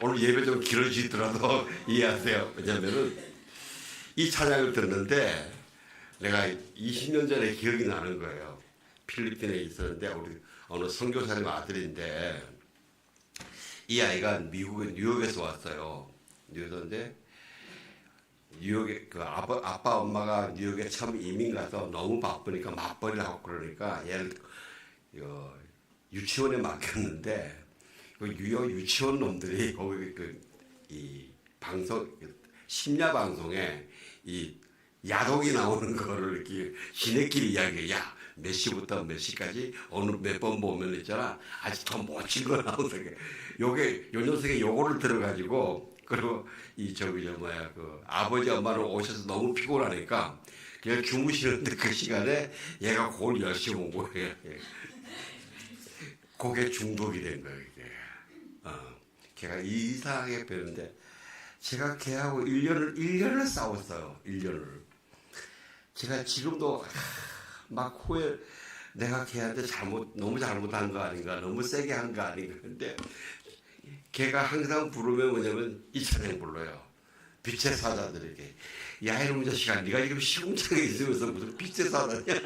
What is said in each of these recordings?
오늘 예배 좀 길어지더라도 이해하세요. 왜냐면은 이 찬양을 듣는데 내가 20년 전에 기억이 나는 거예요. 필리핀에 있었는데 우리 어느 선교사님 아들인데 이 아이가 미국의 뉴욕에서 왔어요. 뉴욕인데 뉴욕에 그 아빠 엄마가 뉴욕에 처음 이민 가서 너무 바쁘니까 맞벌이를 하고 그러니까 얘를 유치원에 맡겼는데 그 뉴욕 유치원 놈들이 거기 이 방송 심야 방송에 이 야동이 나오는 거를 이렇게 지네끼리 이야기해. 야, 몇 시부터 몇 시까지 어느 몇 번 보면 있잖아. 아직 더 멋진 거 나오는 게. 요게 요 녀석이 요거를 들어가지고 그리고 이 그 아버지 엄마는 오셔서 너무 피곤하니까 그냥 주무시는데 그 시간에 얘가 그걸 열심히 온 거예요. 그게 중독이 된 거예요. 이게. 걔가 이상하게 배우는데 제가 걔하고 1년을 싸웠어요. 1년을. 제가 지금도 막 후회, 내가 걔한테 너무 잘못한 거 아닌가, 너무 세게 한 거 아닌가. 근데 걔가 항상 부르면 뭐냐면 이 찬양 불러요. 빛의 사자들에게. 야, 이놈 자식아, 네가 지금 시궁창에 있으면서 무슨 빛의 사자냐.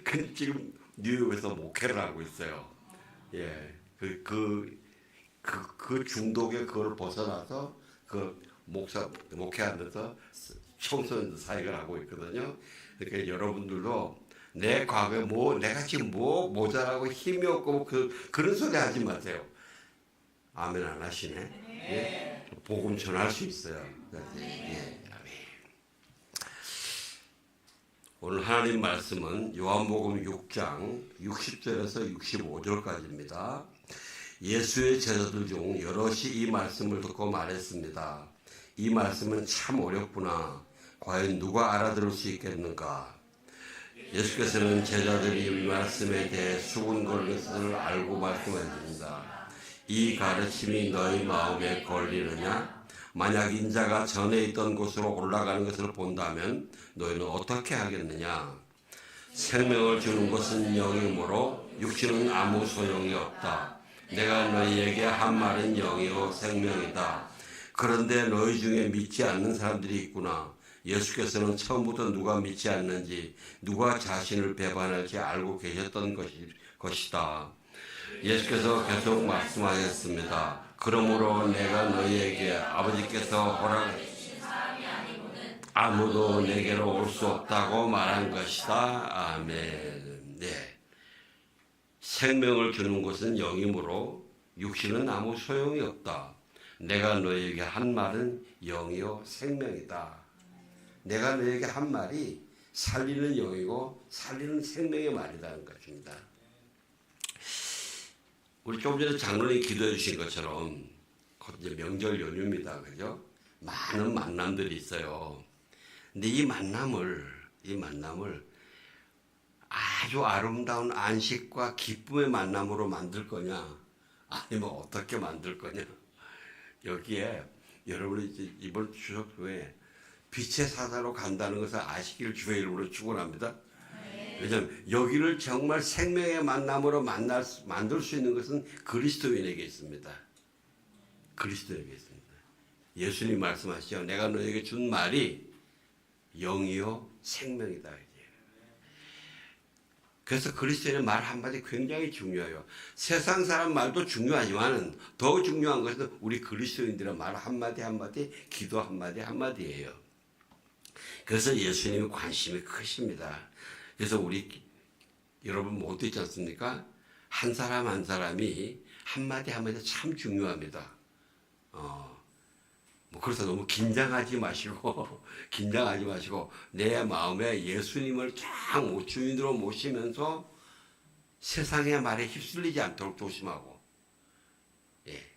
근데 지금 뉴욕에서 목회를 하고 있어요. 예. 그 중독의 그걸 벗어나서 목회하면서 청소년 사역을 하고 있거든요. 그러니까 여러분들도 내 과거에 내가 지금 모자라고 힘이 없고 그런 소리 하지 마세요. 아멘 안 하시네. 예? 복음 전할 수 있어요. 예. 아멘. 오늘 하나님 말씀은 요한복음 6장 60절에서 65절까지입니다. 예수의 제자들 중 여럿이 이 말씀을 듣고 말했습니다. 이 말씀은 참 어렵구나. 과연 누가 알아들을 수 있겠는가? 예수께서는 제자들이 이 말씀에 대해 수군거리는 것을 알고 말씀하십니다. 이 가르침이 너희 마음에 걸리느냐? 만약 인자가 전에 있던 곳으로 올라가는 것을 본다면 너희는 어떻게 하겠느냐? 생명을 주는 것은 영이므로 육신은 아무 소용이 없다. 내가 너희에게 한 말은 영이요 생명이다. 그런데 너희 중에 믿지 않는 사람들이 있구나. 예수께서는 처음부터 누가 믿지 않는지, 누가 자신을 배반할지 알고 계셨던 것이다. 예수께서 계속 말씀하셨습니다. 그러므로 내가 너희에게 아버지께서 허락하신 사람이 아니고는 아무도 내게로 올 수 없다고 말한 것이다. 아멘. 네. 생명을 주는 것은 영이므로 육신은 아무 소용이 없다. 내가 너에게 한 말은 영이요 생명이다. 내가 너에게 한 말이 살리는 영이고 살리는 생명의 말이라는 것입니다. 우리 조금 전에 장로님이 기도해 주신 것처럼 이제 명절 연휴입니다. 그죠? 많은 만남들이 있어요. 근데 이 만남을 아주 아름다운 안식과 기쁨의 만남으로 만들 거냐? 아니면 어떻게 만들 거냐? 여기에 여러분이 이제 이번 추석 후에 빛의 사자로 간다는 것을 아시길 주의 이름으로 축원합니다. 왜냐하면 여기를 정말 생명의 만남으로 만들 수 있는 것은 그리스도인에게 있습니다. 그리스도에게 있습니다. 예수님 말씀하시죠. 내가 너에게 준 말이 영이요 생명이다. 그래서 그리스도인의 말 한마디 굉장히 중요해요. 세상 사람 말도 중요하지만 더 중요한 것은 우리 그리스도인들의 말 한마디 한마디, 기도 한마디 한마디예요. 그래서 예수님의 관심이 크십니다. 그래서 여러분 모두 있지 않습니까? 한 사람 한 사람이 한마디 한마디 참 중요합니다. 그래서 너무 긴장하지 마시고 내 마음에 예수님을 쫙 주인으로 모시면서 세상의 말에 휩쓸리지 않도록 조심하고, 예.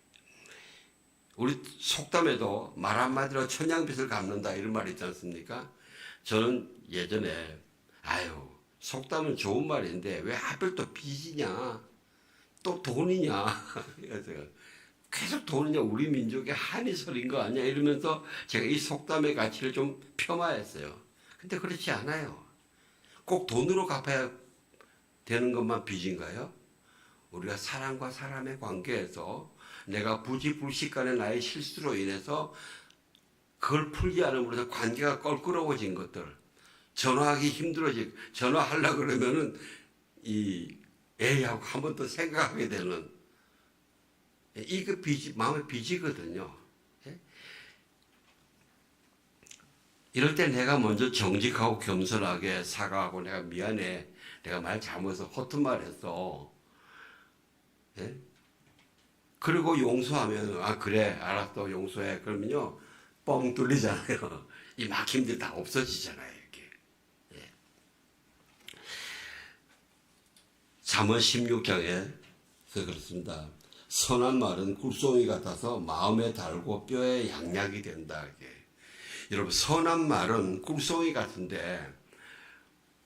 우리 속담에도 말 한마디로 천냥빚을 갚는다 이런 말이 있지 않습니까? 저는 예전에 속담은 좋은 말인데 왜 하필 또 빚이냐 또 돈이냐 그래서 계속 돈이냐 우리 민족의 한이설인 거 아니야 이러면서 제가 이 속담의 가치를 좀 폄하했어요. 근데 그렇지 않아요. 꼭 돈으로 갚아야 되는 것만 빚인가요? 우리가 사람과 사람의 관계에서 내가 부지불식간에 나의 실수로 인해서 그걸 풀지 않음으로 해서 관계가 껄끄러워진 것들, 전화하기 힘들어지고, 전화하려고 그러면은 이 애하고 한 번 더 생각하게 되는, 이거 마음의 빚이거든요. 이럴 때 내가 먼저 정직하고 겸손하게 사과하고, 내가 미안해, 내가 말 잘못해서 허튼 말 했어. 예? 그리고 용서하면, 아 그래 알았어 용서해, 그러면요 뻥 뚫리잖아요. 이 막힘들 다 없어지잖아요. 이렇게. 예. 잠언 16장에서 그렇습니다. 선한 말은 꿀송이 같아서 마음에 달고 뼈에 양약이 된다. 이렇게. 여러분, 선한 말은 꿀송이 같은데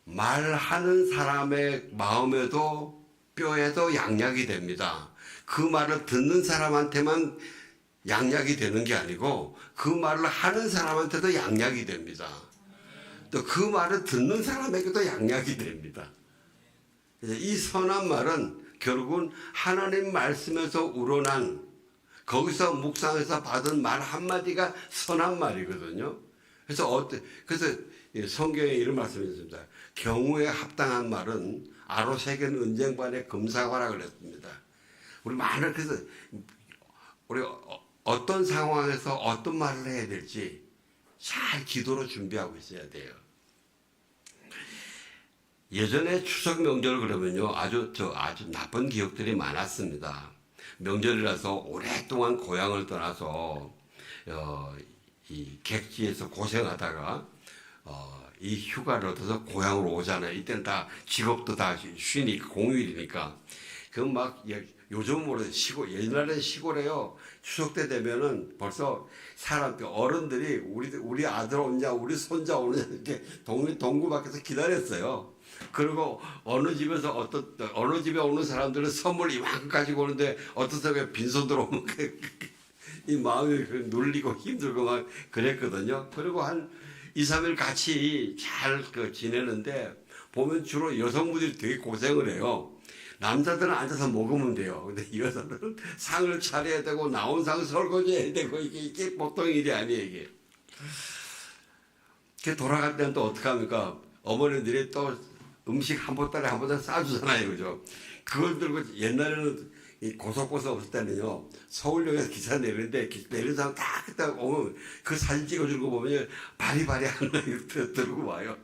말하는 사람의 마음에도 뼈에도 양약이 됩니다. 그 말을 듣는 사람한테만 양약이 되는 게 아니고 그 말을 하는 사람한테도 양약이 됩니다. 또 그 말을 듣는 사람에게도 양약이 됩니다. 이 선한 말은 결국은 하나님 말씀에서 우러난, 거기서 묵상해서 받은 말 한마디가 선한 말이거든요. 그래서 성경에 이런 말씀이 있습니다. 경우에 합당한 말은 아로새긴 은쟁반의 금사과라 그랬습니다. 그래서 우리 어떤 상황에서 어떤 말을 해야 될지 잘 기도로 준비하고 있어야 돼요. 예전에 추석 명절 그러면요 아주 나쁜 기억들이 많았습니다. 명절이라서 오랫동안 고향을 떠나서 이 객지에서 고생하다가 이 휴가를 얻어서 고향으로 오잖아요. 이때는 다 직업도 다 쉬니까 공휴일이니까 그 막 요즘으로 옛날엔 시골에요. 추석 때 되면은 벌써 어른들이 우리 아들 오냐, 우리 손자 오냐 이렇게 동구 밖에서 기다렸어요. 그리고 어느 집에 오는 사람들은 선물 이만큼 가지고 오는데 어떤 사람이 빈손으로 오면 이 마음이 눌리고 힘들고 막 그랬거든요. 그리고 한 2, 3일 같이 잘 지내는데 보면 주로 여성분들이 되게 고생을 해요. 남자들은 앉아서 먹으면 돼요. 근데 이 여자들은 상을 차려야 되고 나온 상 설거지해야 되고 이게 보통 일이 아니에요. 이게. 돌아갈 때는 또 어떡합니까? 어머니들이 또 음식 한 보따리 한 보따리 싸주잖아요. 그죠? 그걸 들고 옛날에는 이 고속버스 없을 때는요, 서울역에서 기차 내리는데, 내리는 사람 딱 그때 오면 그 사진 찍어주는 거 보면 바리바리한 거 들고 와요.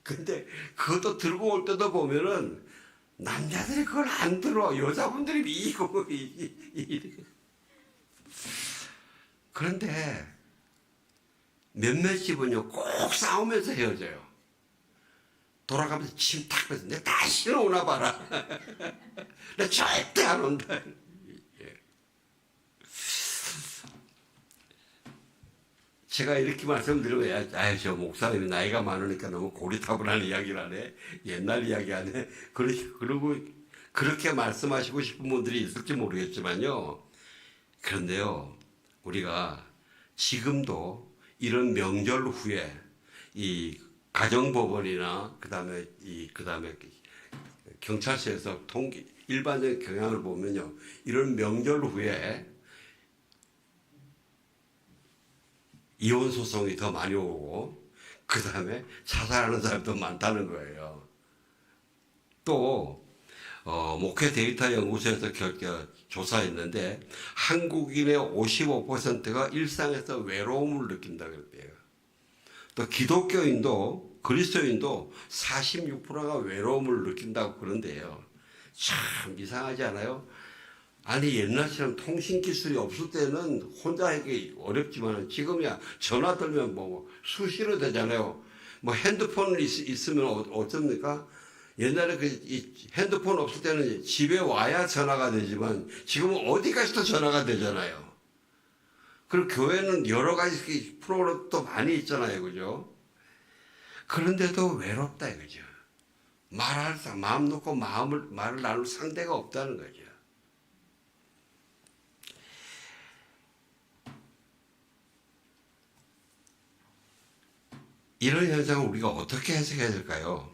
근데 그것도 들고 올 때도 보면은 남자들이 그걸 안 들어. 여자분들이 미고. 그런데 몇몇 집은요, 꼭 싸우면서 헤어져요. 돌아가면서 침 탁 빼서 내가 다시는 오나 봐라. 나 절대 안 온다. 제가 이렇게 말씀드리면 저 목사님이 나이가 많으니까 너무 고리타분한 이야기를 하네. 옛날 이야기 하네. 그리고 그렇게 말씀하시고 싶은 분들이 있을지 모르겠지만요. 그런데요, 우리가 지금도 이런 명절 후에 이 가정법원이나 그다음에 경찰서에서 일반적인 경향을 보면요, 이런 명절 후에 이혼 소송이 더 많이 오고 그다음에 자살하는 사람도 많다는 거예요. 또 목회 데이터 연구소에서 조사했는데 한국인의 55%가 일상에서 외로움을 느낀다 그랬대요. 또 그리스도인도 46%가 외로움을 느낀다고 그런데요. 참 이상하지 않아요? 아니 옛날처럼 통신 기술이 없을 때는 혼자 하기 어렵지만 지금이야 전화 들면 뭐 수시로 되잖아요. 뭐 핸드폰 있으면 어쩝니까? 옛날에 이 핸드폰 없을 때는 집에 와야 전화가 되지만 지금은 어디 가서도 전화가 되잖아요. 그리고 교회는 여러 가지 프로그램도 많이 있잖아요. 그죠? 그런데도 외롭다 이거죠. 마음 놓고 말을 나눌 상대가 없다는 거죠. 이런 현상을 우리가 어떻게 해석해야 될까요?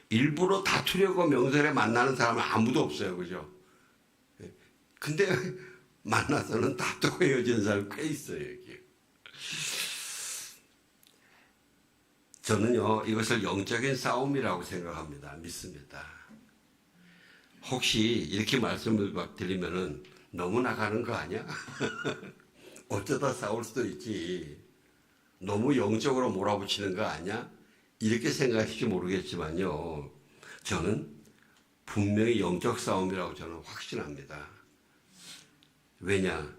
일부러 다투려고 명절에 만나는 사람은 아무도 없어요. 그죠? 근데 만나서는 다투고 헤어진 사람 꽤 있어요, 여기. 저는요, 이것을 영적인 싸움이라고 생각합니다. 믿습니다. 혹시 이렇게 말씀을 막 드리면은 너무 나가는 거 아니야? 어쩌다 싸울 수도 있지. 너무 영적으로 몰아붙이는 거 아니야? 이렇게 생각하실지 모르겠지만요. 저는 분명히 영적 싸움이라고 저는 확신합니다. 왜냐?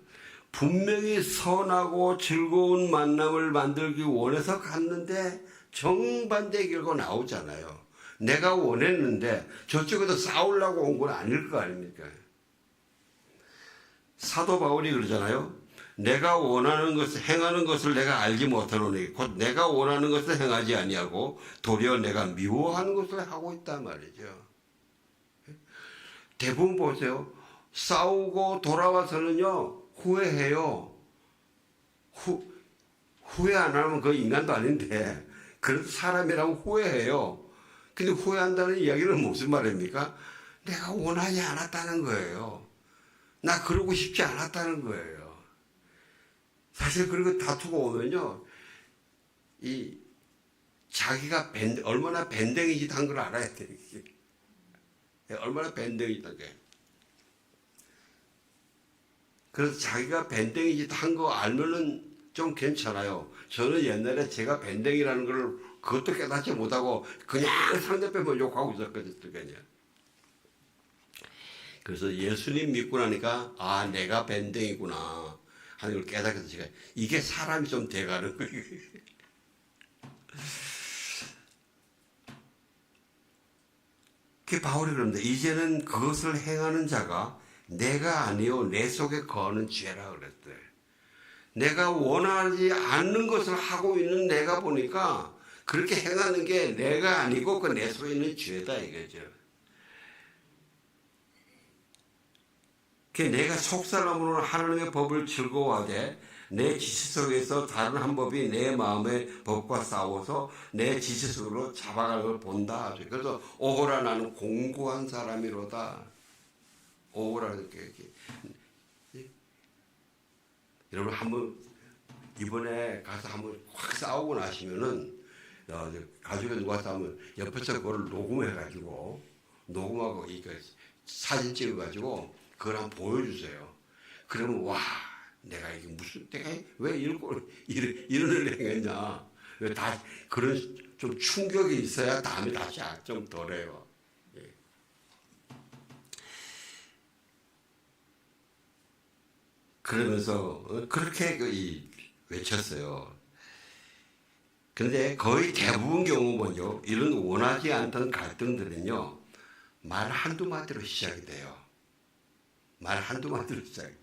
분명히 선하고 즐거운 만남을 만들기 원해서 갔는데 정반대 결과 나오잖아요. 내가 원했는데 저쪽에서 싸우려고 온 건 아닐 거 아닙니까? 사도 바울이 그러잖아요. 내가 원하는 것을 행하는 것을 내가 알지 못하노니 곧 내가 원하는 것을 행하지 아니하고 도리어 내가 미워하는 것을 하고 있단 말이죠. 대부분 보세요. 싸우고 돌아와서는요 후회해요. 후회 안 하면 그 인간도 아닌데 그래도 사람이라고 후회해요. 근데 후회한다는 이야기는 무슨 말입니까? 내가 원하지 않았다는 거예요. 나 그러고 싶지 않았다는 거예요. 사실 그리고 다투고 오면요, 이 자기가 얼마나 밴댕이짓 한 걸 알아야 돼. 얼마나 밴댕이짓 한 게. 그래서 자기가 밴댕이짓 한 거 알면은 좀 괜찮아요. 저는 옛날에 제가 밴댕이라는 걸 그것도 깨닫지 못하고 그냥 상대편만 욕하고 있었거든요. 그래서 예수님 믿고 나니까 아 내가 밴댕이구나 하는 걸 깨닫게 돼서 제가 이게 사람이 좀 돼가는 거예요. 그 바울이 그럽니다. 이제는 그것을 행하는 자가 내가 아니요 내 속에 거하는 죄라 그랬어요. 내가 원하지 않는 것을 하고 있는 내가 보니까 그렇게 행하는 게 내가 아니고 그 내 속에 있는 죄다 이거죠. 내가 속사람으로는 하나님의 법을 즐거워하되 내 지식 속에서 다른 한 법이 내 마음의 법과 싸워서 내 지식으로 잡아갈 걸 본다. 그래서 오호라 나는 공고한 사람이로다. 오호라 이렇게. 여러분 한번 이번에 가서 한번 확 싸우고 나시면은 가족에 누가 싸우면 옆에서 그걸 녹음해가지고 녹음하고 이거 사진 찍어가지고 그걸 한번 보여주세요. 그러면 와 내가 이게 무슨 내가 왜 이런 일을 행했냐. 왜 다 그런 좀 충격이 있어야 다음에 다시 좀 덜해요. 예. 그러면서 그렇게 외쳤어요. 그런데 거의 대부분 경우 먼저 이런 원하지 않던 갈등들은요 말 한두 마디로 시작이 돼요. 말 한두 마디로 시작이 돼요.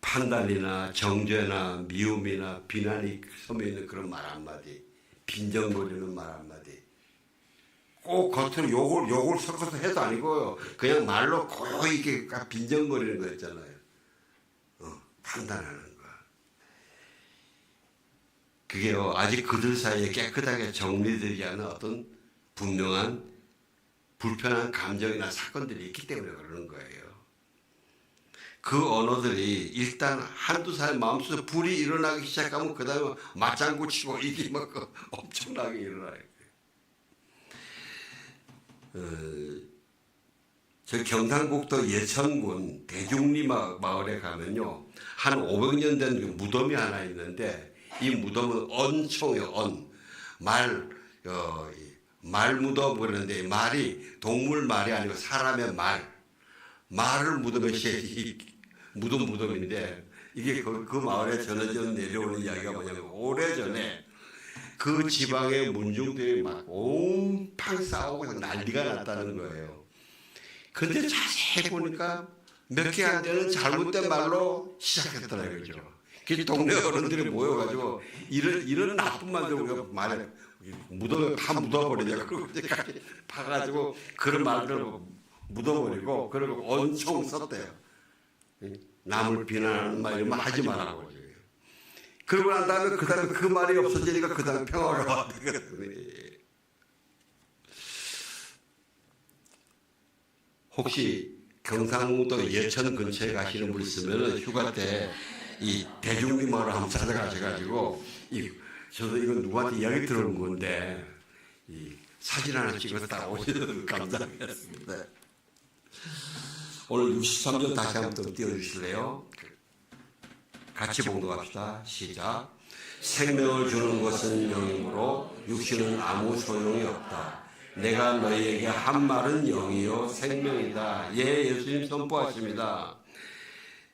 판단이나 정죄나 미움이나 비난이 섬에 있는 그런 말 한마디, 빈정거리는 말 한마디. 꼭 겉으로 욕을 섞어서 해도 아니고요. 그냥 말로 고요히 이렇게 빈정거리는 거 있잖아요. 판단하는 거. 그게요, 아직 그들 사이에 깨끗하게 정리되지 않은 어떤 분명한 불편한 감정이나 사건들이 있기 때문에 그러는 거예요. 그 언어들이 일단 한두 살 마음속에 불이 일어나기 시작하면 그 다음에 맞장구 치고 이게 막 엄청나게 일어나요. 저 경상북도 예천군 대중리 마을에 가면요 한 500년 된 무덤이 하나 있는데 이 무덤은 언총이에요. 말 무덤 그러는데 말이 동물 말이 아니고 사람의 말을 무덤에 무덤인데 이게 그 마을에 전해져 내려오는 이야기가 뭐냐면 오래전에 그 지방의 문중들이 막 온팡 싸우고 난리가 났다는 거예요. 근데 자세히 보니까 몇 개 안 되는 잘못된 말로 시작했더라고요. 그죠? 그 동네 어른들이 모여가지고 이런 나쁜 말들 우리가 말해 무덤에 다 묻어버리냐고 그러고 이제까지 파가지고 그런 말들을 묻어버리고 그리고 엄청 썼대요. 남을 비난하는 말 이런 말 하지 말라고. 그러고 난 다음에 그 말이 없어지니까 그 다음에 평화가 왔거든요. 혹시 경상도 예천 근처에 가시는 분 있으면 휴가 때 이 대중림마을 한번 찾아가셔가지고 저도 이거 누구한테 이야기 들은 건데 이 사진 하나 찍어서 딱 오시면 감사하겠습니다. 오늘 63절 다시 한번 띄워주실래요? 같이 봉독합시다. 시작. 생명을 주는 것은 영이므로 육신은 아무 소용이 없다. 내가 너희에게 한 말은 영이요 생명이다. 예, 예수님 선포하십니다.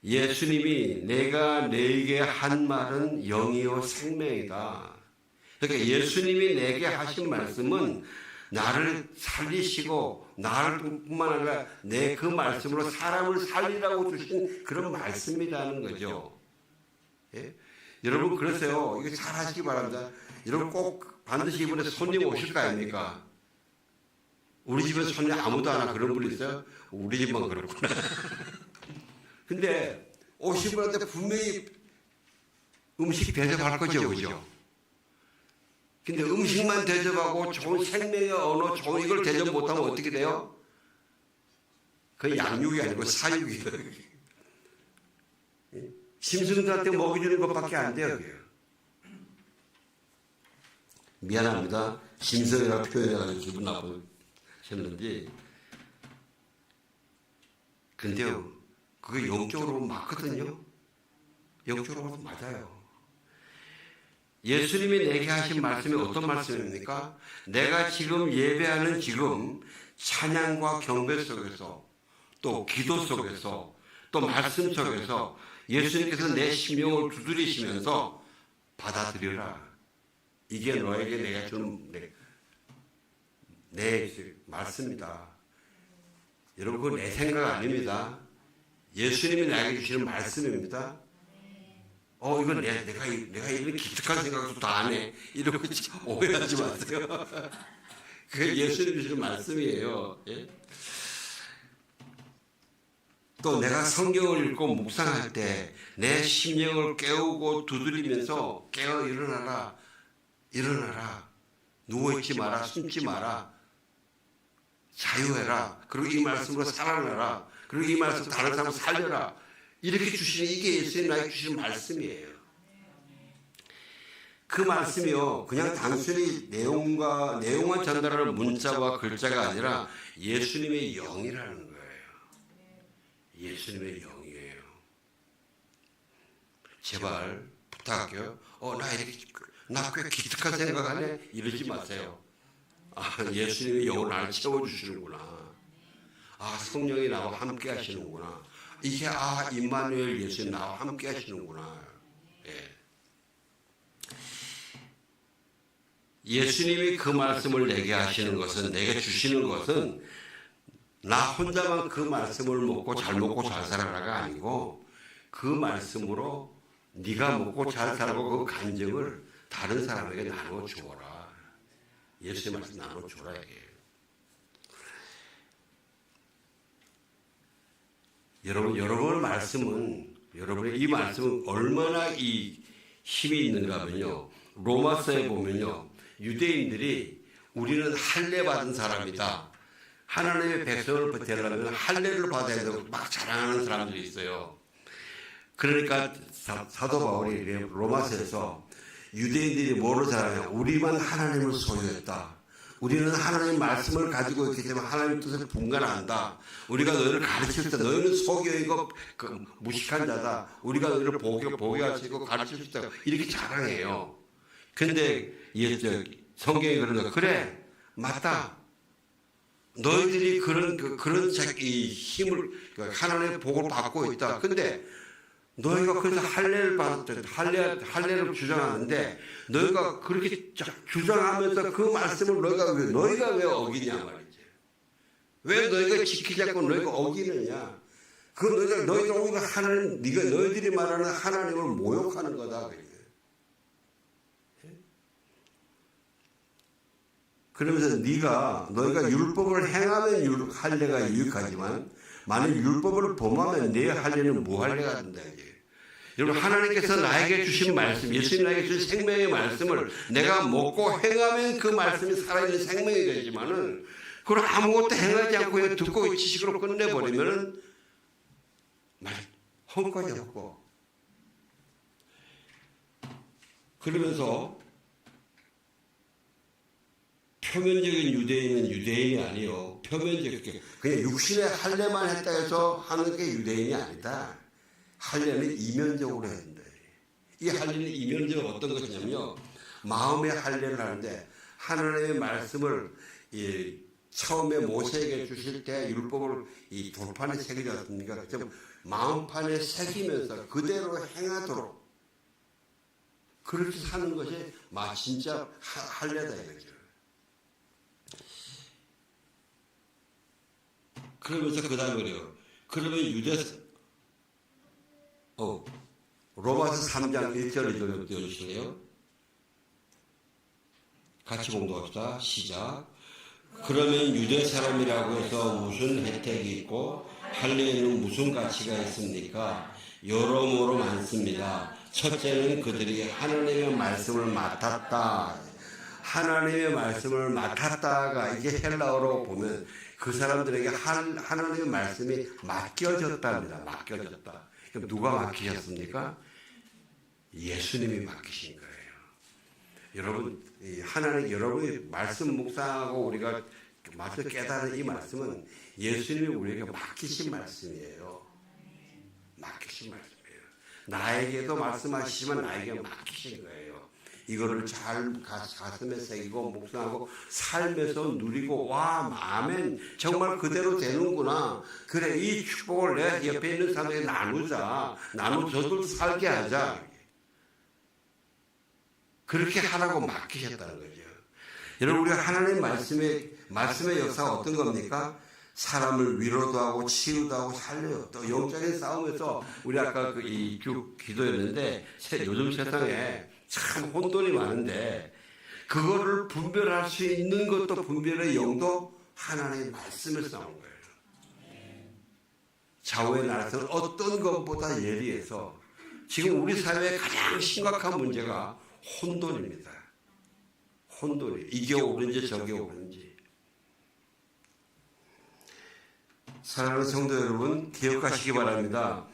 예수님이 내가 너희에게 한 말은 영이요 생명이다. 그러니까 예수님이 내게 하신 말씀은 나를 살리시고 나를 뿐만 아니라 내 그 말씀으로 사람을 살리라고 주신 그런 말씀이라는 거죠. 예? 여러분 그러세요. 이거 잘 하시기 바랍니다. 여러분 꼭 반드시 이번에 손님 오실 거 아닙니까? 우리 집에 손님 아무도 안 와 그런 분 있어요? 우리 집만 그렇구나. 근데 오신 분한테 분명히 음식 대접할 거죠, 그죠? 근데 음식만 대접하고 좋은 생명의 언어, 좋은 이걸 대접 못하면 어떻게 돼요? 그 양육이 아니고 사육이에요. 짐승들한테 먹여주는 것밖에 안 돼요. 미안합니다. 짐승이라고 표현해가지고 기분 나쁘셨는지. 근데요, 그게 영적으로 맞거든요. 영적으로 맞아요. 예수님이 내게 하신 말씀이 어떤 말씀입니까? 내가 지금 예배하는 지금 찬양과 경배 속에서 또 기도 속에서 또 말씀 속에서 예수님께서 내 심령을 두드리시면서 받아들여라. 이게 너에게 내가 주는 내 말씀이다. 여러분 그거 내 생각 아닙니다. 예수님이 나에게 주시는 말씀입니다. 이건 내가 이런 기특한 생각도 다 안 해. 이러고 오해하지 마세요. 그게 예수님이 주시는 말씀이에요. 예? 또 내가 성경을 읽고 묵상할 때 내 심령을 깨우고 두드리면서 깨어 일어나라. 일어나라. 누워있지 마라. 숨지 마라. 자유해라. 그리고 이 말씀으로 살아나라. 그리고 이 말씀 다른 사람 살려라. 이렇게 주시는 이게 예수님 나에게 주시는 말씀이에요. 그 말씀이요. 그냥 단순히 내용만 전달하는 문자와 글자가 아니라 예수님의 영이라는 거예요. 예수님의 영이에요. 제발 부탁할게요. 나 꽤 기특한 생각하네. 이러지 마세요. 예수님의 영을 나를 채워주시는구나. 성령이 나와 함께 하시는구나. 이게 임마누엘 예수님 나와 함께 하시는구나. 예. 예수님이 그 말씀을 내게 하시는 것은, 내게 주시는 것은 나 혼자만 그 말씀을 먹고 잘 먹고 잘 살아라가 아니고 그 말씀으로 네가 먹고 잘 살고 그 간증을 다른 사람에게 나눠 주어라. 예수의 말씀 나눠 주라 이게. 여러분의 말씀은, 여러분의 이 말씀은 얼마나 이 힘이 있는가 하면요. 로마서에 보면요. 유대인들이 우리는 할례 받은 사람이다. 하나님의 백성을 되려면 할례를 받아야 되고 막 자랑하는 사람들이 있어요. 그러니까 사도 바울이 로마서에서 유대인들이 뭐로 자랑해요? 우리만 하나님을 소유했다. 우리는 하나님의 말씀을 가지고 있기 때문에 하나님의 뜻을 분간한다. 우리가 너희를 가르칠 때 너희는 소교이고 무식한 자다. 우리가 너희를 보게할 수 있고 가르칠 수 있다. 이렇게 자랑해요. 근데 성경이 그러는 그래 맞다. 너희들이 그런 이 힘을 하나님의 복을 받고 있다. 근데 너희가 그래서 할례를 주장하는데 너희가 그렇게 주장하면서 그 말씀을 너희가 왜 어기냐 말이지. 왜 너희가 지키지 않고 너희가 어기느냐. 너희가 오히려 너희들이 말하는 하나님을 모욕하는 거다. 그러면서 너희가 율법을 행하면 할례가 유익하지만 만약 율법을 범하면 내 할례는 무할례가 된다. 여러분 하나님께서 나에게 주신 말씀, 예수님 나에게 주신 생명의 말씀을 내가 먹고 행하면 그 말씀이 살아있는 생명이 되지만은 그걸 아무것도 행하지 않고 그냥 듣고 지식으로 끝내버리면 말 헛거리 없고, 그러면서 표면적인 유대인은 유대인이 아니요, 표면적인 그냥 육신의 할례만 했다 해서 하는 게 유대인이 아니다. 할례는 이면적으로 해야 된다. 이 할례는 이면적으로 어떤 것이냐면요, 마음의 할례를 하는데 하나님의 말씀을 처음에 모세에게 주실 때 율법을 이 돌판에 새기지 않습니까? 마음판에 새기면서 그대로 행하도록 그렇게 사는 것이 진짜 할례다 이거죠. 그러면서 그 다음에 그래요. 그러면 로마서 3장 1절 2절 띄워주실래요? 같이 공부합시다. 시작. 그러면 유대 사람이라고 해서 무슨 혜택이 있고 할례에는 무슨 가치가 있습니까? 여러모로 많습니다. 첫째는 그들이 하나님의 말씀을 맡았다. 하나님의 말씀을 맡았다가 이게 헬라어로 보면 그 사람들에게 하나님의 말씀이 맡겨졌답니다. 맡겨졌다. 그럼 누가 맡기셨습니까? 예수님이 맡기신 거예요. 여러분, 여러분이 말씀 묵상하고 우리가 말씀 깨달은 이 말씀은 예수님이 우리에게 맡기신 말씀이에요. 맡기신 말씀이에요. 나에게도 말씀하시지만 나에게 맡기신 거예요. 이거를 잘 가슴에 새기고 묵상하고 삶에서 누리고, 와, 아멘, 정말 그대로 되는구나. 그래, 이 축복을 내 옆에 있는 사람에게 나누어도 살게 하자. 그렇게 하라고 맡기셨다는 거죠. 여러분, 우리가 하나님 말씀의 역사가 어떤 겁니까? 사람을 위로도 하고 치유도 하고 살려요. 또 영적인 싸움에서 우리 아까 쭉 기도했는데 요즘 세상에 참 혼돈이 많은데 그거를 분별할 수 있는 것도 분별의 영도 하나님의 말씀에서 나온 거예요. 좌우의 나라에서는 어떤 것보다 예리해서 지금 우리 사회의 가장 심각한 문제가 혼돈입니다. 혼돈이 이게 옳은지 저게 옳은지. 사랑하는 성도 여러분, 기억하시기 바랍니다.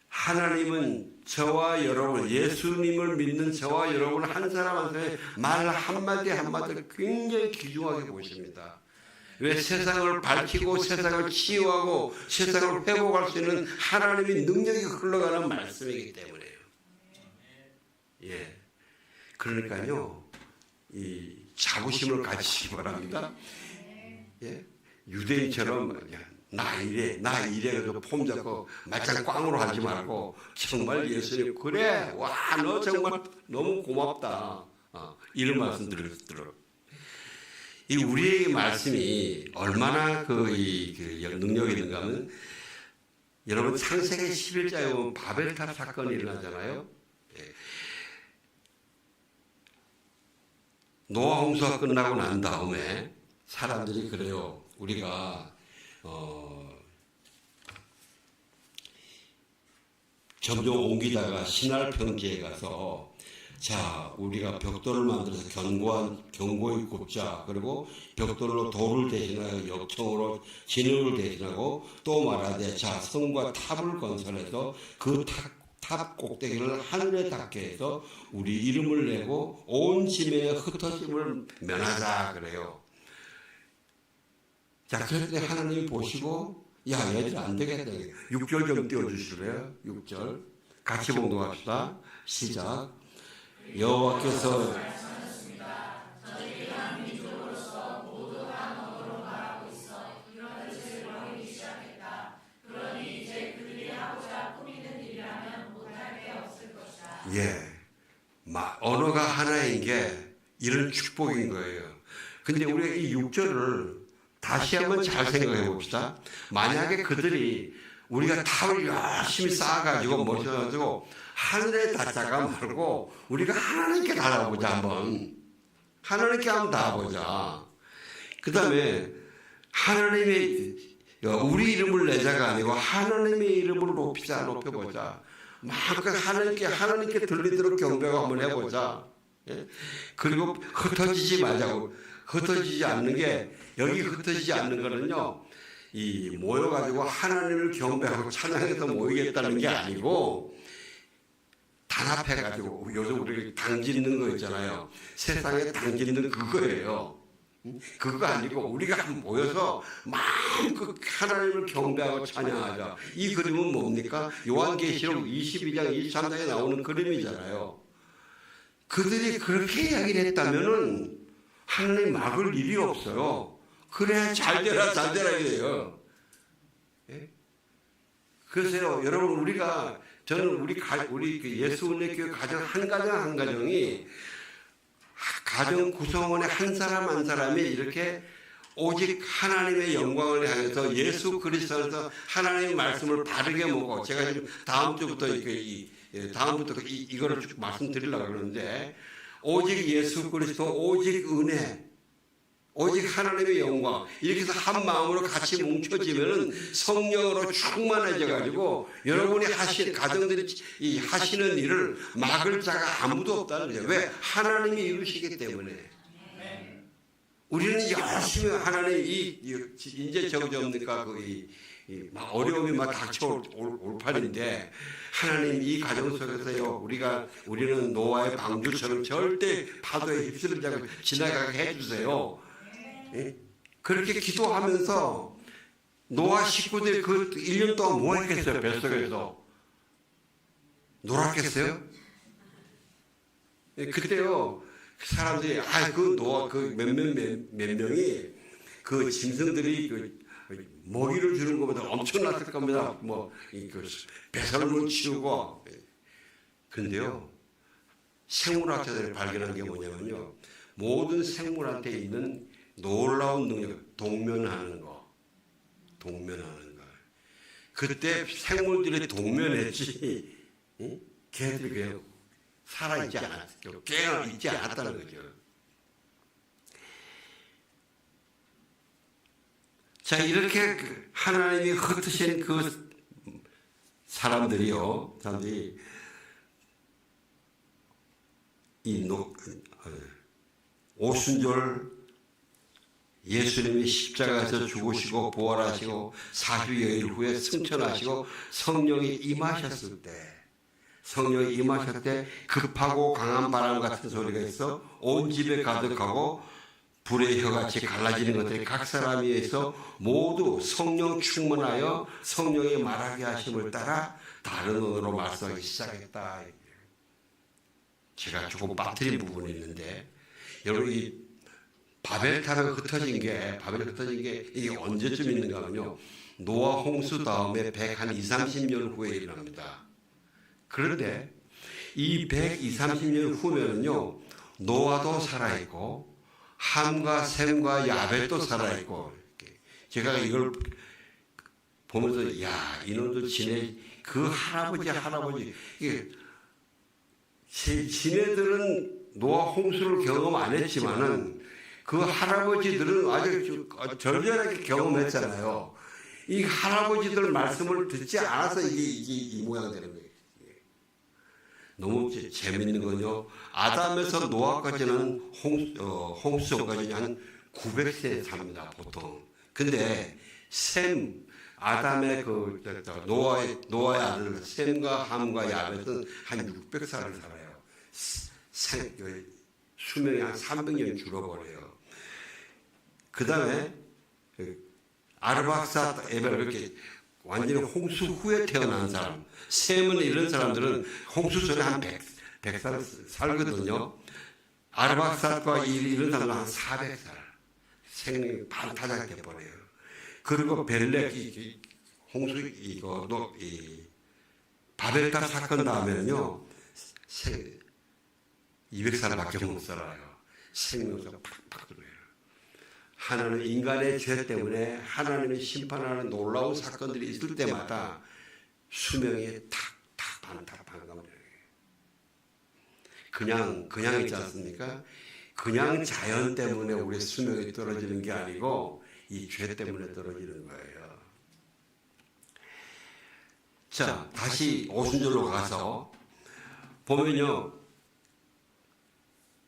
하나님은 저와 여러분, 예수님을 믿는 저와 여러분 한 사람 한 사람의 말 한마디 한마디를 굉장히 귀중하게 보십니다. 왜? 세상을 밝히고 세상을 치유하고 세상을 회복할 수 있는 하나님의 능력이 흘러가는 말씀이기 때문에요. 예. 그러니까요, 이 자부심을 가지시기 바랍니다. 예. 유대인처럼 나 이래 그래서 폼 잡고 말짱 꽝으로 하지 말고 정말 예수님, 그래, 와, 너 정말 너무 고맙다. 이런 말씀 들어. 이 우리의 말씀이 얼마나 능력이 있는가 하면, 여러분 창세기 11장에 보면 바벨탑 사건이 일어나잖아요. 예. 노아 홍수가 끝나고 난 다음에 사람들이 그래요. 우리가 점점 옮기다가 신할 평지에 가서, 자, 우리가 벽돌을 만들어서 견고히 굽자. 그리고 벽돌로 돌을 대신하여 역청으로 진흙을 대신하고, 또 말하되, 자, 성과 탑을 건설해서 그 탑 꼭대기를 하늘에 닿게 해서 우리 이름을 내고 온 지면의 흩어짐을 면하자 그래요. 자, 그런데 하나님이 보시고, 야, 얘들 안 되겠다. 6절 좀 띄워주실래요? 6절. 같이 봉독합시다. 시작. 여호와께서 예, 언어가 하나인 게 이런 축복인 거예요. 근데 우리가 이 6절을 다시 한번 잘 생각해 봅시다. 만약에 그들이 우리가 탑을 열심히 쌓아가지고 모셔가지고 하늘에 닿자가 말고 우리가 하나님께 닿아보자 한번. 하나님께 한번 닿아보자. 그 다음에 하나님의 우리 이름을 내자가 아니고 하나님의 이름을 높여보자. 막 하나님께 들리도록 경배를 한번 해보자. 예? 그리고 흩어지지 말자고. 흩어지지 않는 게 여기 흩어지지 않는 거는요, 이 모여가지고 하나님을 경배하고 찬양해서 모이겠다는 게 아니고, 단합해가지고, 요즘 우리 당 짓는 거 있잖아요. 세상에 당 짓는 그거예요. 그거 아니고 우리가 모여서 마음껏 하나님을 경배하고 찬양하자. 이 그림은 뭡니까? 요한계시록 22장 23장에 나오는 그림이잖아요. 그들이 그렇게 이야기를 했다면은 하나님 막을 일이 없어요. 그래야 잘 되라 잘 되라 이래요. 예? 그래서요, 여러분, 저는 우리 예수은혜교회 가정 한 가정이 가정 구성원의 한 사람 한 사람이 이렇게 오직 하나님의 영광을 향해서 예수 그리스도에서 하나님의 말씀을 바르게 먹고, 제가 지금 다음부터 이거를 쭉 말씀드리려고 그러는데, 오직 예수 그리스도, 오직 은혜, 오직 하나님의 영광, 이렇게 해서 한 마음으로 같이 뭉쳐지면은 성령으로 충만해져 가지고 여러분이 가정들이 하시는 일을 막을 자가 아무도 없다는 거예요. 왜? 하나님이 이루시기 때문에. 우리는 열심히 하나님 이제 저거지 없니까 막 어려움이 막 닥쳐올 판인데, 하나님 이 가정 속에서요, 우리는 노아의 방주처럼 절대 파도에 휩쓸리지 않고 지나가게 해주세요. 그렇게 기도하면서 노아 식구들이 그 1년 동안 뭐 했겠어요? 뱃속에서 놀았겠어요? 그때요, 사람들이 노아 몇 명이 그 짐승들이 먹이를 주는 것보다 엄청났을 겁니다. 배설물 치우고. 그런데요, 생물학자들이 발견한 게 뭐냐면요, 모든 생물한테 있는 놀라운 능력, 동면하는 거. 그때 생물들이 동면했지, 걔들이 그냥 살아있지 않았어요. 깨어있지 않았다는 거죠. 자, 이렇게 하나님이 흩으신 그 사람들이 오순절 예수님이 십자가에서 죽으시고 부활하시고 40여일 후에 승천하시고 성령이 임하셨을 때 급하고 강한 바람 같은 소리가 있어 온 집에 가득하고 불의 혀같이 갈라지는 것들이 각 사람 위에서 모두 성령 충만하여 성령이 말하게 하심을 따라 다른 언어로 말씀하기 시작했다. 제가 조금 빠뜨린 부분이 있는데, 여러분, 이 바벨탑에 흩어진 게 이게 언제쯤 있는가 하면요, 노아 홍수 다음에 120-30년 후에 일어납니다. 그런데 이 120-30년 후면은요, 노아도 살아있고 함과 셈과 야벳도 살아있고, 제가 이걸 보면서 이놈들 그 할아버지 지네들은 노아 홍수를 경험 안 했지만은 그 할아버지들은 아주 절절하게 경험했잖아요. 이 할아버지들 말씀을 듣지 않아서 이 모양 되는 거예요. 너무 재밌는 건요, 아담에서 노아까지는 홍수까지는 한 900세 삽니다, 보통. 근데 아담의 노아의 아들 셈과 함과 야벳은 한 600살을 살아요. 수명이 한 300년 줄어버려요. 그 다음에 아르박삿, 에벨, 이렇게 완전히 홍수 후에 태어난 사람, 셈은 이런 사람들은 홍수 전에 한 100살 살거든요. 아르박삿과 이런 사람은 한 400살 생명이 반타작돼 버려요. 그리고 벨렉 홍수 바벨탑 사건 다음에는요, 200살밖에 못 살아요. 생명수가 팍팍 들어요. 하나님 인간의 죄 때문에 하나님이 심판하는 놀라운 사건들이 있을 때마다 수명이 탁탁 반감돼요. 그냥 있지 않습니까? 그냥 자연 때문에 우리 수명이 떨어지는 게 아니고 이 죄 때문에 떨어지는 거예요. 자, 다시 오순절로 가서 보면요,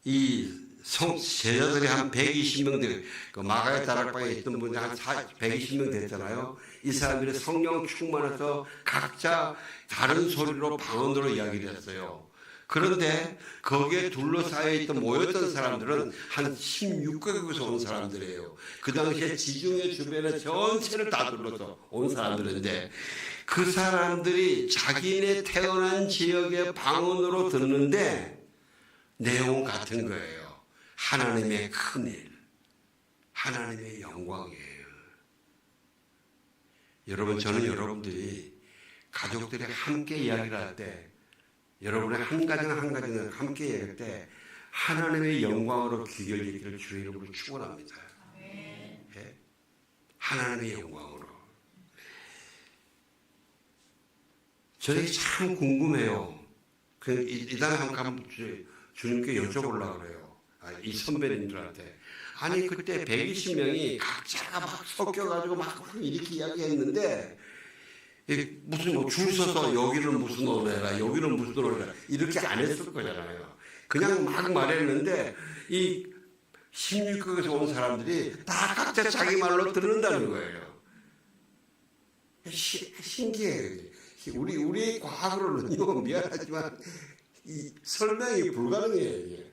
이 제자들이 한 120명 돼, 그 마가의 다락방에 있던 분이 한 120명 됐잖아요. 이 사람들이 성령 충만해서 각자 다른 소리로 방언으로 이야기를 했어요. 그런데 거기에 둘러싸여 있던 모였던 사람들은 한 16개국에서 온 사람들이에요. 그 당시에 지중해 주변에 전체를 다 둘러서 온 사람들인데 그 사람들이 자기네 태어난 지역의 방언으로 듣는데 내용 같은 거예요. 하나님의 큰일, 하나님의 영광이에요. 여러분, 저는 여러분들이 가족들이 함께 이야기를 할 때, 여러분의 한 가정 한 가정을 함께 이야기할 때 하나님의 영광으로 귀 열리기를 주의 이름으로 축원합니다. 예? 하나님의 영광으로. 저에게 참 궁금해요. 이 다음에 한번 주님께 여쭤보려고 그래요. 이 선배님들한테. 아니 그때 120명이 각자가 막 섞여가지고 막 이렇게 이야기했는데 무슨 뭐 줄 서서 여기는 무슨 노래라 여기는 무슨 노래라 이렇게 안 했을 거잖아요. 그냥 막 말했는데 이 16국에서 온 사람들이 다 각자 자기 말로 듣는다는 거예요. 신기해요. 우리 과학으로는요 미안하지만 이 설명이 불가능해요. 이게.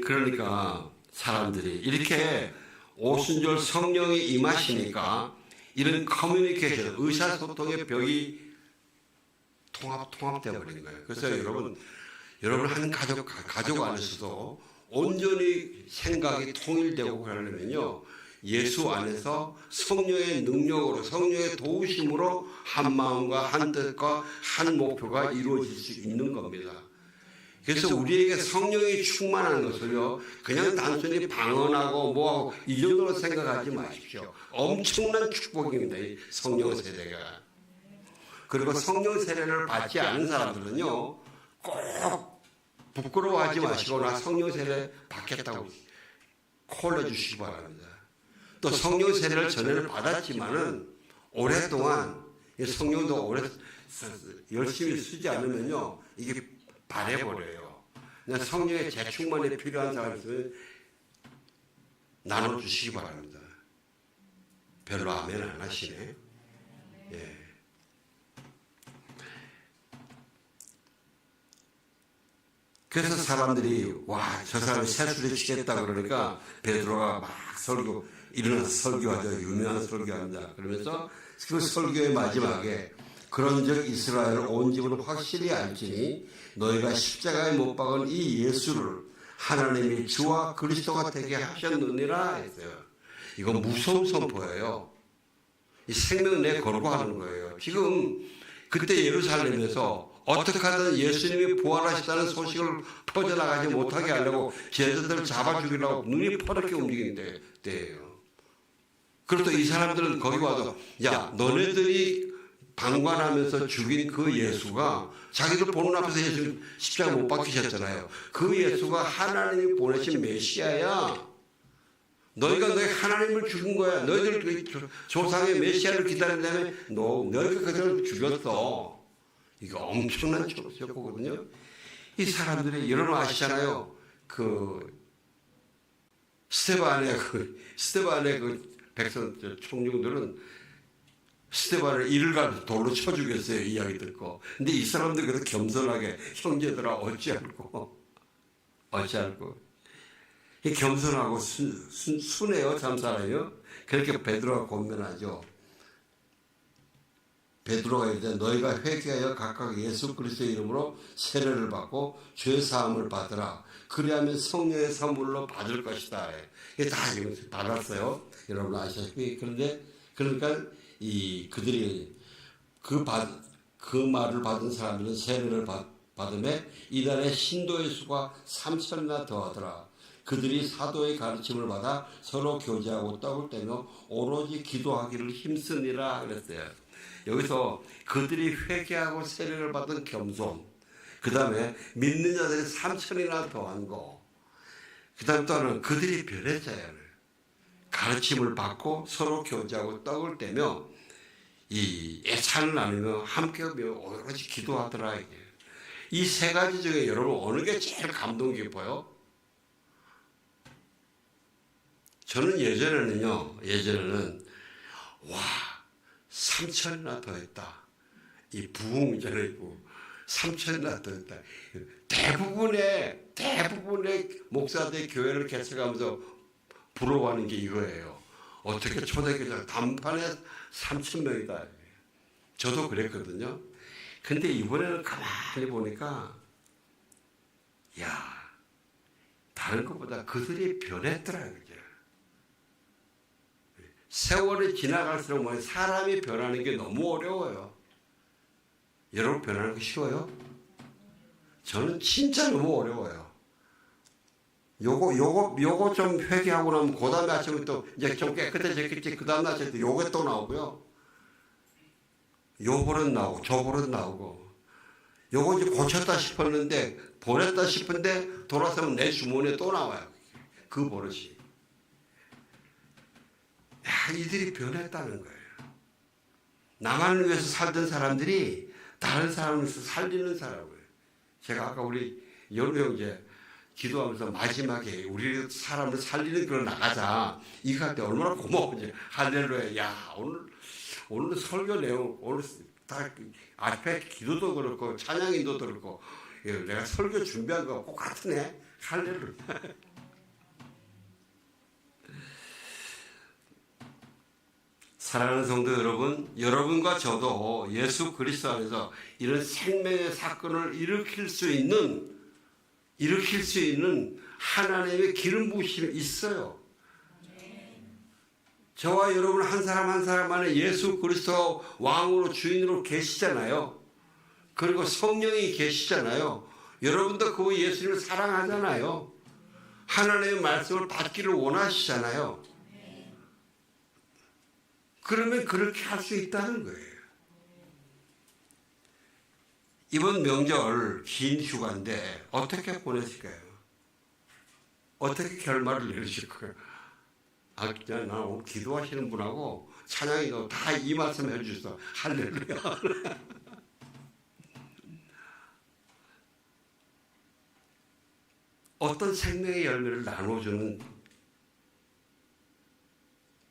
그러니까 사람들이 이렇게 오순절 성령이 임하시니까 이런 커뮤니케이션, 의사소통의 벽이 통합되어 버린 거예요. 그래서 여러분 한 가족 안에서도 온전히 생각이 통일되고 하려면요, 예수 안에서 성령의 능력으로, 성령의 도우심으로 한 마음과 한 뜻과 한 목표가 이루어질 수 있는 겁니다. 그래서 우리에게 성령이 충만한 것을요, 그냥 단순히 방언하고 뭐하고 이 정도로 생각하지 마십시오. 엄청난 축복입니다, 이 성령 세례가. 그리고 성령 세례를 받지 않은 사람들은요, 꼭 부끄러워하지 마시고 나 성령 세례 받겠다고 콜 해주시기 바랍니다. 또 성령 세례를 전에는 받았지만은 오랫동안 성령도 오래 열심히 쓰지 않으면요, 이게 바래버려요. 성령의 재충만이 필요한 사람이 있으면 나눠주시기 바랍니다. 별로 아멘 안 하시네. 예. 그래서 사람들이 와, 저 사람이 세수를 치겠다 그러니까 베드로가 막 일어나서 설교하죠. 유명한 설교합니다. 그러면서 그 설교의 마지막에 그런즉 이스라엘 온 집은 확실히 알지니 너희가 십자가에 못 박은 이 예수를 하나님이 주와 그리스도가 되게 하셨느니라 했어요. 이건 무서운 선포예요. 이 생명 내 걸고 하는 거예요. 지금 그때 예루살렘에서 어떻게 하든 예수님이 부활하셨다는 소식을 퍼져나가지 못하게 하려고 제자들을 잡아 죽이려고 눈이 퍼렇게 움직이는 때예요. 그래서 이 사람들은 거기 와서 야, 너네들이 방관하면서 죽인 그 예수가, 자기들 보는 앞에서 예수 십자가 못 박히셨잖아요. 그 예수가 하나님이 보내신 메시아야. 너희가 너희 하나님을 죽인 거야. 너희들 조상의 메시아를 기다린 다음에 너희가 그들을 죽였어. 이거 엄청난 쇼크거든요. 이 사람들이 여러분 아시잖아요. 스데반의 백성 총령들은 스데반을 이를 가지고 돌로 쳐 죽였어요. 이야기 듣고. 근데 이 사람들 그래서 겸손하게 형제들아 어찌할꼬. 겸손하고 순해요. 참 사람이요. 그렇게 베드로가 권면하죠. 베드로가 이제 너희가 회개하여 각각 예수 그리스도의 이름으로 세례를 받고 죄 사함을 받으라. 그리하면 성령의 선물로 받을 것이다. 이게 다 받았어요. 여러분 아시다시피. 그러니까 그들이 그 말을 받은 사람들은 세례를 받음에 이달에 신도의 수가 3,000이나 더하더라. 그들이 사도의 가르침을 받아 서로 교제하고 떡을 떼며 오로지 기도하기를 힘쓰니라 그랬어요. 여기서 그들이 회개하고 세례를 받은 겸손, 그 다음에 믿는 자들이 3,000이나 더한 거, 그 다음 또는 그들이 별했자야 가르침을 받고 서로 교제하고 떡을 떼며 이 애찬을 나누며 함께 오롯이 기도하더라. 이 세 가지 중에 여러분 어느 게 제일 감동 깊어요? 저는 예전에는 와 3천이나 더 했다. 이 부흥전에 있고 3천이나 더 했다. 대부분의 목사들 교회를 개척하면서 부러워하는 게 이거예요. 어떻게 초대교회 단판에 3,000명이다. 저도 그랬거든요. 근데 이번에는 가만히 보니까 야 다른 것보다 그들이 변했더라고요. 세월이 지나갈수록 사람이 변하는 게 너무 어려워요. 여러분 변하는 거 쉬워요? 저는 진짜 너무 어려워요. 요거 좀 회개하고 나면 그 다음에 아침에 또 이제 좀 깨끗해졌겠지. 그 다음 아침에 또 요게 또 나오고요. 요 버릇 나오고 저 버릇 나오고 요거 이제 고쳤다 싶었는데 보냈다 싶은데 돌아서면 내 주머니에 또 나와요. 그 버릇이. 야, 이들이 변했다는 거예요. 나만을 위해서 살던 사람들이 다른 사람을 위해서 살리는 사람이에요. 제가 아까 우리 연우 형제 기도하면서 마지막에 우리 사람을 살리는 그런 나가자 이거 할 때 얼마나 고마운지 할렐루야. 야 오늘 설교 내용 오늘 다 앞에 기도도 그렇고 찬양인도 그렇고 내가 설교 준비한 거 꼭 같으네. 할렐루야. 사랑하는 성도 여러분, 여러분과 저도 예수 그리스도 안에서 이런 생명의 사건을 일으킬 수 있는 하나님의 기름 부으심이 있어요. 저와 여러분 한 사람 한 사람 안에 예수 그리스도 왕으로 주인으로 계시잖아요. 그리고 성령이 계시잖아요. 여러분도 그 예수님을 사랑하잖아요. 하나님의 말씀을 받기를 원하시잖아요. 그러면 그렇게 할 수 있다는 거예요. 이번 명절 긴 휴가인데 어떻게 보내실까요? 어떻게 결말을 내리실 거예요? 아, 그냥 나 오늘 기도하시는 분하고 찬양이도 다 이 말씀 해주셔서 할렐루야. 어떤 생명의 열매를 나눠주는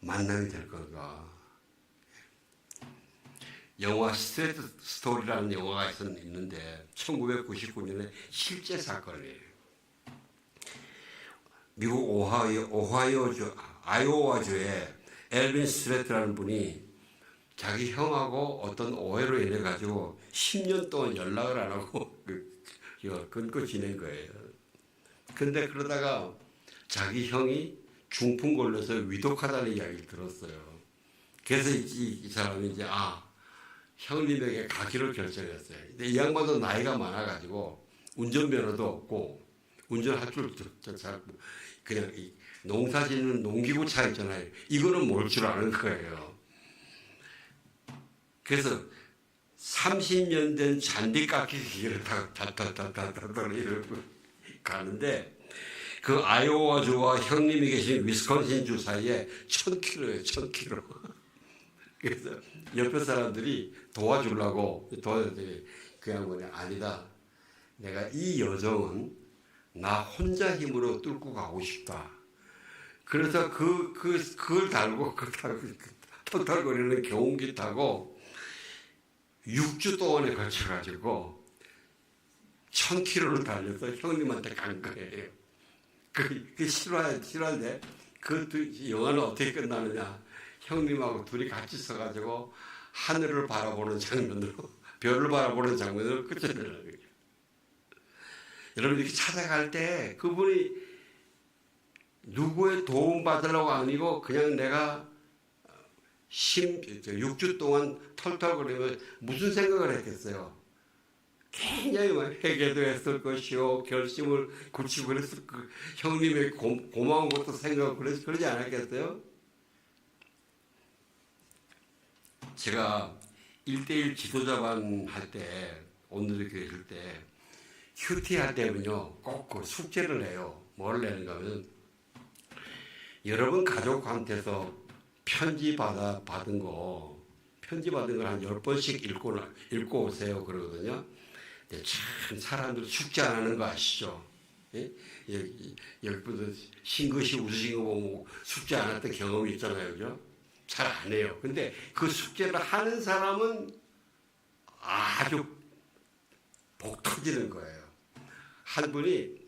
만남이 될 건가? 영화 스트레이트 스토리라는 영화가 있는데 1999년에 실제 사건이에요. 미국 아이오와주에 엘빈 스트레이트라는 분이 자기 형하고 어떤 오해로 인해 가지고 10년 동안 연락을 안 하고 끊고 지낸 거예요. 근데 그러다가 자기 형이 중풍 걸려서 위독하다는 이야기를 들었어요. 그래서 이 사람이 이제 형님에게 가기로 결정했어요. 근데 이 양반도 나이가 많아가지고 운전면허도 없고 운전할 줄도 잘 그냥 농사 짓는 농기구 차 있잖아요. 이거는 몰 줄 아는 거예요. 그래서 30년 된 잔디깎이 기계를 타고 이러고 가는데 그 아이오와주와 형님이 계신 위스콘신 사이에 1000km예요. 1000km. 그래서 옆에 사람들이 도와주려고 도와줬더니 그 양반이 아니다. 내가 이 여정은 나 혼자 힘으로 뚫고 가고 싶다. 그래서 그걸 달고 털털거리는 경운기 타고 6주 동안에 걸쳐가지고 1000km를 달려서 형님한테 간 거예요. 그 실화인데 그 영화는 어떻게 끝나느냐? 형님하고 둘이 같이 서가지고 하늘을 바라보는 장면으로 별을 바라보는 장면으로 끝을 내는 거예요. 여러분 이렇게 찾아갈 때 그분이 누구의 도움 받으려고 아니고 그냥 내가 6주 동안 털털거리면 무슨 생각을 했겠어요? 굉장히 회개도 했을 것이요 결심을 굳히고 그랬을 거 형님의 고마운 것도 생각하고 그러지 않았겠어요? 제가 1:1 지도자반 할 때 오늘의 교회 할 때 큐티 할 때는요 꼭 그 숙제를 해요. 뭘 내는가 하면 여러분 가족한테서 편지 받은 거 편지 받은 걸 한 10번씩 읽고 오세요. 그러거든요. 근데 참 사람들 숙제 안 하는 거 아시죠? 예? 여기 분들 싱긋이 웃으신 거 보면 숙제 안 했던 경험이 있잖아요. 그죠? 잘 안 해요. 근데 그 숙제를 하는 사람은 아주 복 터지는 거예요. 한 분이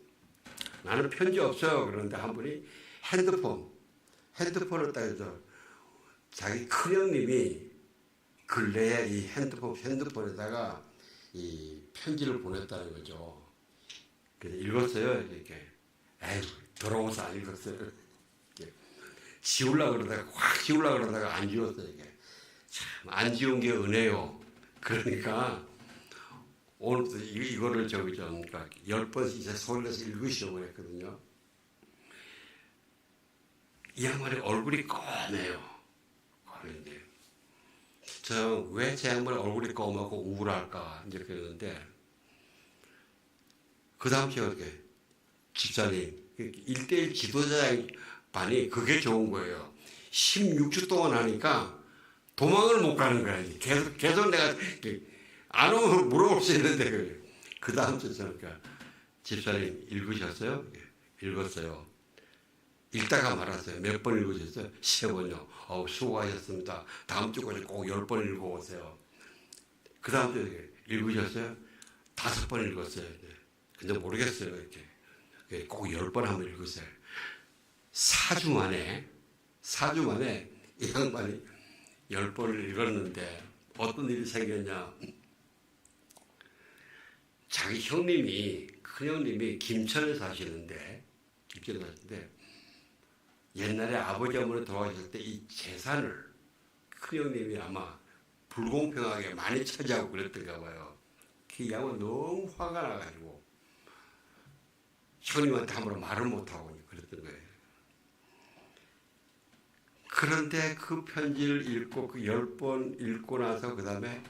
나는 편지 없어요. 그런데 한 분이 핸드폰을 딱 해서 자기 큰형님이 근래에 이 핸드폰에다가 이 편지를 보냈다는 거죠. 그래서 읽었어요. 이렇게. 에휴, 더러워서 안 읽었어요. 이렇게. 확 지우려고 그러다가 안 지웠어요. 이게. 참, 안 지운 게 은혜요. 그러니까, 오늘도 이거를 그러니까 10번 이제 서울에서 읽으시려고 했거든요. 이 양반의 얼굴이 검해요. 검은데. 저 왜 제 양반의 얼굴이 검하고 우울할까? 이렇게 했는데, 그 다음 제가 이렇게, 집사님, 1대1 지도자 반이 그게 좋은 거예요. 16주 동안 하니까 도망을 못 가는 거야. 계속 내가 안 오면 물어볼 수 있는데, 그 다음 주 저니까, 집사님 읽으셨어요? 읽었어요. 읽다가 말았어요. 몇 번 읽으셨어요? 3번요. 수고하셨습니다. 다음 주까지 꼭 10번 읽어오세요. 그 다음 주에 읽으셨어요? 5번 읽었어요. 근데 모르겠어요. 이렇게. 꼭 10번 한번 읽으세요. 4주 만에 이 양반이 10번을 읽었는데 어떤 일이 생겼냐. 자기 큰형님이 김천에 사시는데 옛날에 아버지 어머니 돌아가셨을 때 이 재산을 큰형님이 아마 불공평하게 많이 차지하고 그랬던가 봐요. 그 양은 너무 화가 나가지고 형님한테 함부로 말을 못하고 그랬던 거예요. 그런데 그 편지를 읽고 그 10번 읽고 나서 그 다음에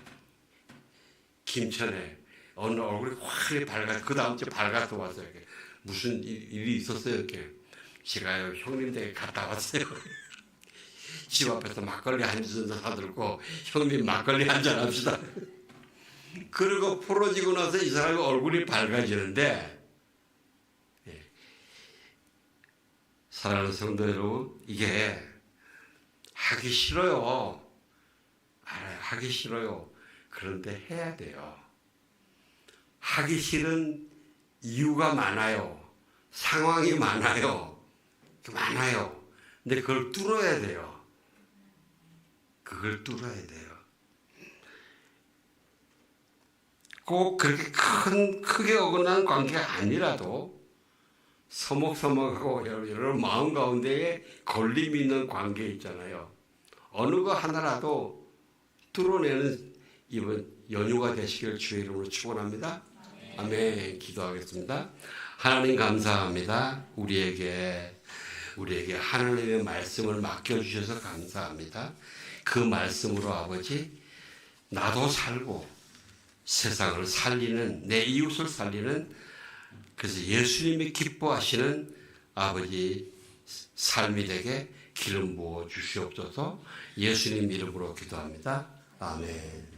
김천에 어느 얼굴이 확 밝아서 그 다음 주에 밝아서 왔어요. 이렇게. 무슨 일이 있었어요? 이렇게. 제가요 형님 댁에 갔다 왔어요. 집 앞에서 막걸리 한 잔 사들고 형님 막걸리 한잔 합시다. 그리고 풀어지고 나서 이 사람의 얼굴이 밝아지는데, 사랑하는 성도 여러분, 이게 하기 싫어요. 알아요. 하기 싫어요. 그런데 해야 돼요. 하기 싫은 이유가 많아요. 상황이 많아요. 근데 그걸 뚫어야 돼요. 꼭 그렇게 크게 어긋난 관계가 아니라도 서먹서먹하고 여러 마음 가운데에 걸림이 있는 관계 있잖아요. 어느 거 하나라도 뚫어내는 이번 연휴가 되시길 주의 이름으로 축원합니다. 아멘. 기도하겠습니다. 하나님 감사합니다. 우리에게 하나님의 말씀을 맡겨주셔서 감사합니다. 그 말씀으로 아버지 나도 살고 세상을 살리는 내 이웃을 살리는 그래서 예수님이 기뻐하시는 아버지 삶이 되게 기름 부어 주시옵소서. 예수님 이름으로 기도합니다. 아멘.